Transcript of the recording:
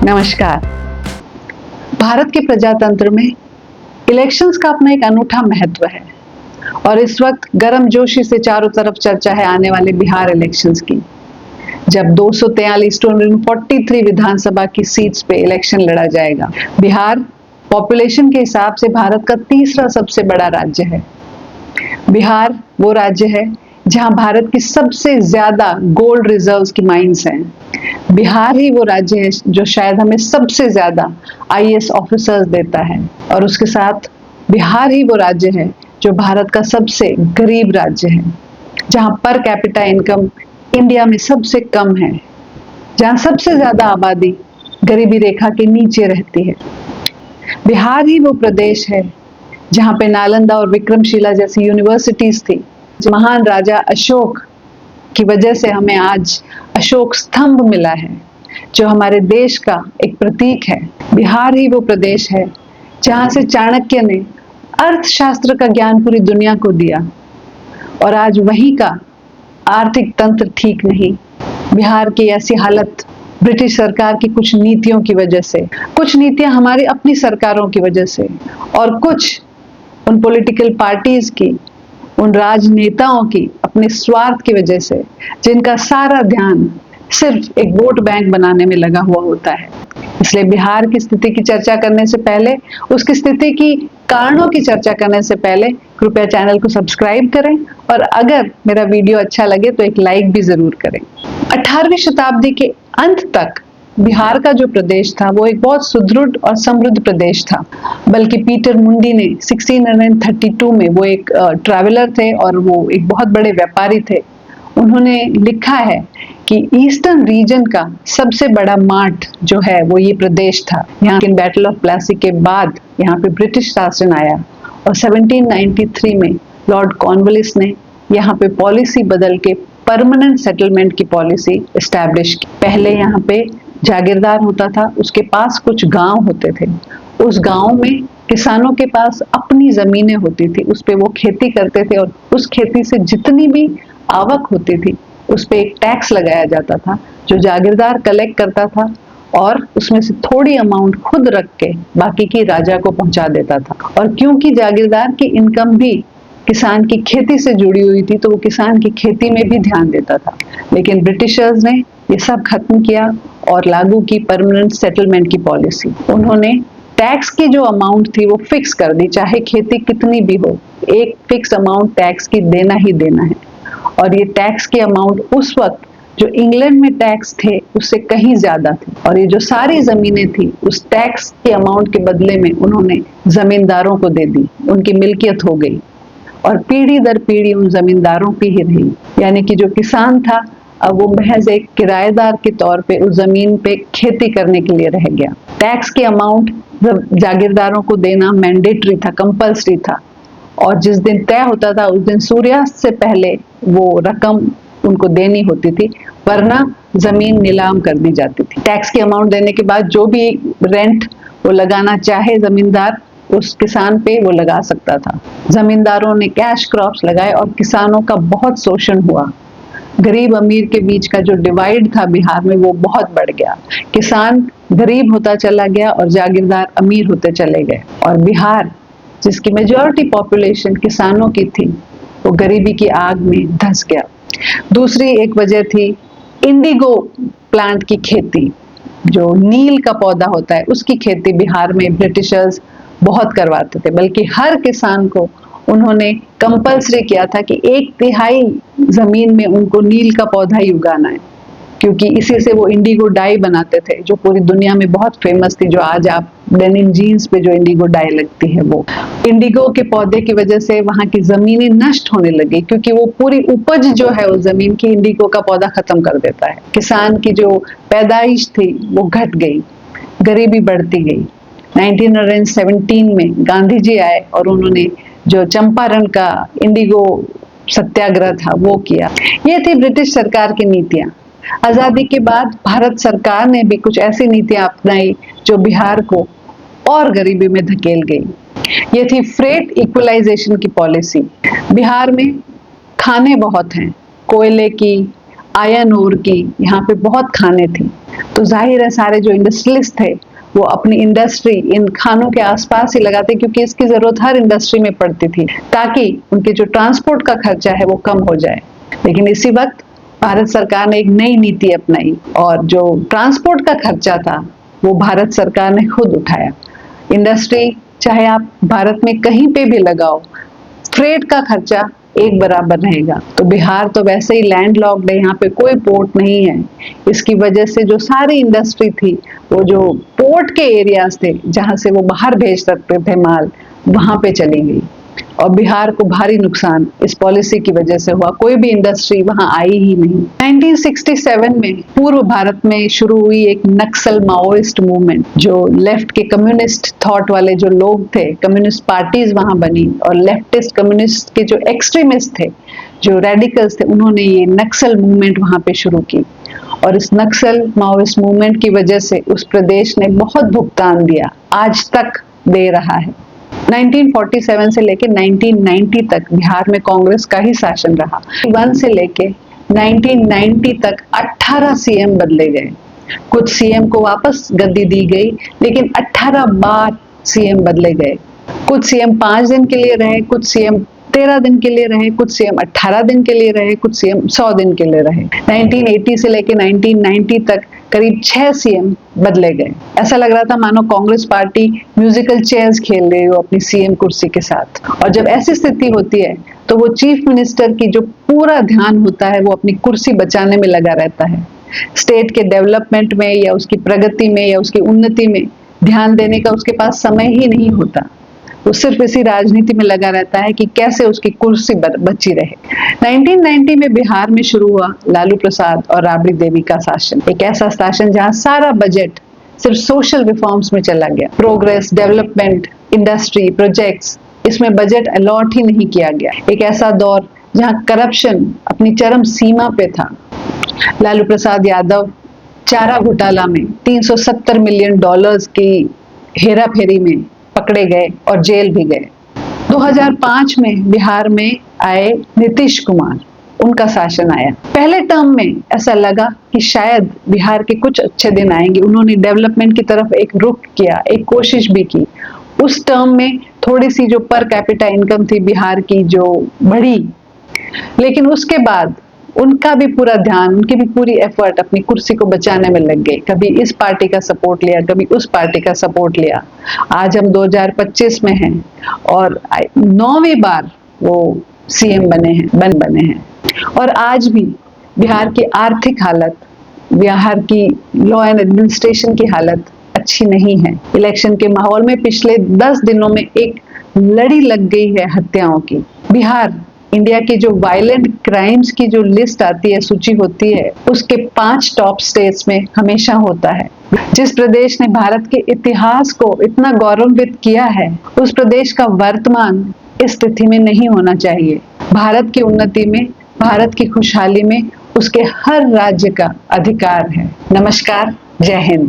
नमस्कार। भारत के प्रजातंत्र में इलेक्शंस का अपना एक अनूठा महत्व है और इस वक्त गर्मजोशी से चारों तरफ चर्चा है आने वाले बिहार इलेक्शंस की, जब 243 विधानसभा की सीट्स पे इलेक्शन लड़ा जाएगा। बिहार पॉपुलेशन के हिसाब से भारत का तीसरा सबसे बड़ा राज्य है। बिहार वो राज्य है जहां भारत की सबसे ज्यादा गोल्ड रिजर्व्स की माइंस हैं। बिहार ही वो राज्य है जो शायद हमें सबसे ज्यादा आईएएस ऑफिसर्स देता है और उसके साथ बिहार ही वो राज्य है जो भारत का सबसे गरीब राज्य है, जहां पर कैपिटा इनकम इंडिया में सबसे कम है, जहां सबसे ज्यादा आबादी गरीबी रेखा के नीचे रहती है। बिहार ही वो प्रदेश है जहां पे नालंदा और विक्रमशिला जैसी यूनिवर्सिटीज थी। महान राजा अशोक की वजह से हमें आज अशोक स्तंभ मिला है जो हमारे देश का एक प्रतीक है। बिहार ही वो प्रदेश है जहां से चाणक्य ने अर्थशास्त्र का ज्ञान पूरी दुनिया को दिया और आज वहीं का आर्थिक तंत्र ठीक नहीं। बिहार की ऐसी हालत ब्रिटिश सरकार की कुछ नीतियों की वजह से, कुछ नीतियां हमारी अपनी सरकारों की वजह से और कुछ उन पॉलिटिकल पार्टीज की, उन राजनेताओं की अपने स्वार्थ की वजह से, जिनका सारा ध्यान सिर्फ एक वोट बैंक बनाने में लगा हुआ होता है। इसलिए बिहार की स्थिति की चर्चा करने से पहले, उसकी स्थिति की कारणों की चर्चा करने से पहले कृपया चैनल को सब्सक्राइब करें और अगर मेरा वीडियो अच्छा लगे तो एक लाइक भी जरूर करें। 18वीं शताब्दी के अंत तक बिहार का जो प्रदेश था वो एक बहुत सुदृढ़ और समृद्ध प्रदेश था। बल्कि पीटर मुंडी ने 1632 में, वो एक ट्रैवलर थे और वो एक बहुत बड़े व्यापारी थे, उन्होंने लिखा है कि ईस्टर्न रीजन का सबसे बड़ा मार्ट जो है वो ये प्रदेश था। यहाँ की बैटल ऑफ प्लासी के बाद यहाँ पे ब्रिटिश शासन आया और 1793 में लॉर्ड कॉर्नवालिस ने यहाँ पे पॉलिसी बदल के परमानेंट सेटलमेंट की पॉलिसी एस्टैब्लिश की। पहले यहाँ पे जागीरदार होता था, उसके पास कुछ गांव होते थे, उस गांव में किसानों के पास अपनी जमीनें होती थी, उस पे वो खेती करते थे और उस खेती से जितनी भी आवक होती थी उस पे एक टैक्स लगाया जाता था जो जागीरदार कलेक्ट करता था और उसमें से थोड़ी अमाउंट खुद रख के बाकी की राजा को पहुंचा देता था। और क्योंकि जागीरदार की इनकम भी किसान की खेती से जुड़ी हुई थी तो वो किसान की खेती में भी ध्यान देता था। लेकिन ब्रिटिशर्स ने ये सब खत्म किया और लागू की परमानेंट सेटलमेंट की पॉलिसी। उन्होंने टैक्स की जो अमाउंट थी वो फिक्स कर दी, चाहे खेती कितनी भी हो, एक फिक्स अमाउंट टैक्स की देना ही देना है। और ये टैक्स की अमाउंट उस वक्त जो इंग्लैंड में टैक्स थे उससे कहीं ज्यादा थी और ये जो सारी जमीनें थी उस टैक्स के अमाउंट के बदले में उन्होंने जमींदारों को दे दी, उनकी मिल्कियत हो गई और पीढ़ी दर पीढ़ी उन जमींदारों पे ही रही। यानी कि जो किसान था अब वो महज एक किराएदार के तौर पे उस जमीन पे खेती करने के लिए रह गया। टैक्स की अमाउंट जागीरदारों को देना मैंडेटरी था, कंपल्सरी था और जिस दिन तय होता था उस दिन सूर्यास्त से पहले वो रकम उनको देनी होती थी, वरना जमीन नीलाम कर दी जाती थी। टैक्स की अमाउंट देने के बाद जो भी रेंट वो लगाना चाहे जमींदार, उस किसान पे वो लगा सकता था। जमींदारों ने कैश क्रॉप्स लगाए और किसानों का बहुत शोषण हुआ। गरीब अमीर के बीच का जो डिवाइड था बिहार में वो बहुत बढ़ गया। किसान गरीब होता चला गया और जागीरदार अमीर होते चले गए और बिहार जिसकी मेजॉरिटी पॉपुलेशन किसानों की थी वो गरीबी की आग में धंस गया। दूसरी एक वजह थी इंडिगो प्लांट की खेती, जो नील का पौधा होता है उसकी खेती बिहार में ब्रिटिशर्स बहुत करवाते थे। बल्कि हर किसान को उन्होंने कंपल्सरी किया था कि 1/3 जमीन में उनको नील का पौधा ही उगाना है, क्योंकि इसी से वो इंडिगो डाई बनाते थे जो पूरी दुनिया में बहुत फेमस थी। जो आज आप डेनिम जीन्स पे जो इंडिगो डाई लगती है, वो इंडिगो के पौधे की वजह से वहां की जमीनें नष्ट होने लगी, क्योंकि वो पूरी उपज जो है उस जमीन की इंडिगो का पौधा खत्म कर देता है। किसान की जो पैदाइश थी वो घट गई, गरीबी बढ़ती गई। 1917 में गांधी जी आए और उन्होंने जो चंपारण का इंडिगो सत्याग्रह था वो किया। ये थी ब्रिटिश सरकार की नीतियां। आजादी के बाद भारत सरकार ने भी कुछ ऐसी नीतियां अपनाई जो बिहार को और गरीबी में धकेल गई। ये थी फ्रेट इक्वलाइजेशन की पॉलिसी। बिहार में खाने बहुत हैं, कोयले की, आयरन ओर की, यहाँ पे बहुत खाने थी। तो जाहिर है सारे जो इंडस्ट्रियलिस्ट थे वो अपनी इंडस्ट्री इन खानों के आसपास ही लगाते, क्योंकि इसकी जरूरत हर इंडस्ट्री में पड़ती थी ताकि उनके जो ट्रांसपोर्ट का खर्चा है वो कम हो जाए। लेकिन इसी वक्त भारत सरकार ने एक नई नीति अपनाई और जो ट्रांसपोर्ट का खर्चा था वो भारत सरकार ने खुद उठाया। इंडस्ट्री चाहे आप भारत में कहीं पे भी लगाओ, फ्रेट का खर्चा एक बराबर रहेगा। तो बिहार तो वैसे ही लैंडलॉक्ड है, यहाँ पे कोई पोर्ट नहीं है। इसकी वजह से जो सारी इंडस्ट्री थी वो जो पोर्ट के एरियाज थे जहां से वो बाहर भेज सकते थे माल, वहां पे चली गई और बिहार को भारी नुकसान इस पॉलिसी की वजह से हुआ। कोई भी इंडस्ट्री वहां आई ही नहीं। 1967 में पूर्व भारत में शुरू हुई एक नक्सल माओइस्ट मूवमेंट, जो लेफ्ट के कम्युनिस्ट थॉट वाले जो लोग थे, कम्युनिस्ट पार्टीज वहां बनी और लेफ्टिस्ट कम्युनिस्ट के जो एक्सट्रीमिस्ट थे, जो रेडिकल्स थे, उन्होंने ये नक्सल मूवमेंट वहां पे शुरू की और इस नक्सल माओइस्ट मूवमेंट की वजह से उस प्रदेश ने बहुत भुगतान दिया, आज तक दे रहा है। 1947 से लेके 1990 तक बिहार में कांग्रेस का ही शासन रहा। 1 से लेके 1990 तक 18 सीएम बदले गए। कुछ सीएम को वापस गद्दी दी गई, लेकिन 18 बार सीएम बदले गए। कुछ सीएम 5 दिन के लिए रहे, कुछ सीएम 13 दिन के लिए रहे, कुछ सीएम 18 दिन के लिए रहे, कुछ सीएम 100 दिन के लिए रहे। 1980 से लेके 1990 तक करीब 6 सीएम बदले गए। ऐसा लग रहा था मानो कांग्रेस पार्टी म्यूजिकल चेयर्स खेल रही हो अपनी सीएम कुर्सी के साथ। और जब ऐसी स्थिति होती है तो वो चीफ मिनिस्टर की जो पूरा ध्यान होता है वो अपनी कुर्सी बचाने में लगा रहता है। स्टेट के डेवलपमेंट में या उसकी प्रगति में या उसकी उन्नति में ध्यान देने का उसके पास समय ही नहीं होता। वो सिर्फ इसी राजनीति में लगा रहता है कि कैसे उसकी कुर्सी बची रहे। 1990 में बिहार में शुरू हुआ लालू प्रसाद और राबड़ी देवी का शासन। एक ऐसा शासन जहां सारा बजट सिर्फ सोशल रिफॉर्म्स में चला गया। प्रोग्रेस, डेवलपमेंट, इंडस्ट्री, प्रोजेक्ट्स, इसमें बजट अलॉट ही नहीं किया गया। एक ऐसा दौर जहां करप्शन अपनी चरम सीमा पे था। लालू प्रसाद यादव चारा घोटाला में $370 मिलियन की हेरा फेरी में पकड़े गए और जेल भी गए। 2005 में बिहार में आए नीतीश कुमार, उनका शासन आया। पहले टर्म में ऐसा लगा कि शायद बिहार के कुछ अच्छे दिन आएंगे। उन्होंने डेवलपमेंट की तरफ एक रुख किया, एक कोशिश भी की। उस टर्म में थोड़ी सी जो पर कैपिटा इनकम थी बिहार की जो बढ़ी, लेकिन उसके बाद उनका भी पूरा ध्यान, उनकी भी पूरी एफर्ट अपनी कुर्सी को बचाने में लग गई। कभी इस पार्टी का सपोर्ट लिया, कभी उस पार्टी का सपोर्ट लिया। आज हम 2025 में हैं और 9वीं बार वो सीएम बने हैं। और आज भी बिहार की आर्थिक हालत, बिहार की लॉ एंड एडमिनिस्ट्रेशन की हालत अच्छी नहीं है। इलेक्शन के माहौल में पिछले 10 दिनों में एक लड़ी लग गई है हत्याओं की। बिहार इंडिया की जो वायलेंट क्राइम्स की जो लिस्ट आती है, सूची होती है, उसके 5 टॉप स्टेट्स में हमेशा होता है। जिस प्रदेश ने भारत के इतिहास को इतना गौरवान्वित किया है, उस प्रदेश का वर्तमान इस स्थिति में नहीं होना चाहिए। भारत की उन्नति में, भारत की खुशहाली में उसके हर राज्य का अधिकार है। नमस्कार, जय हिंद।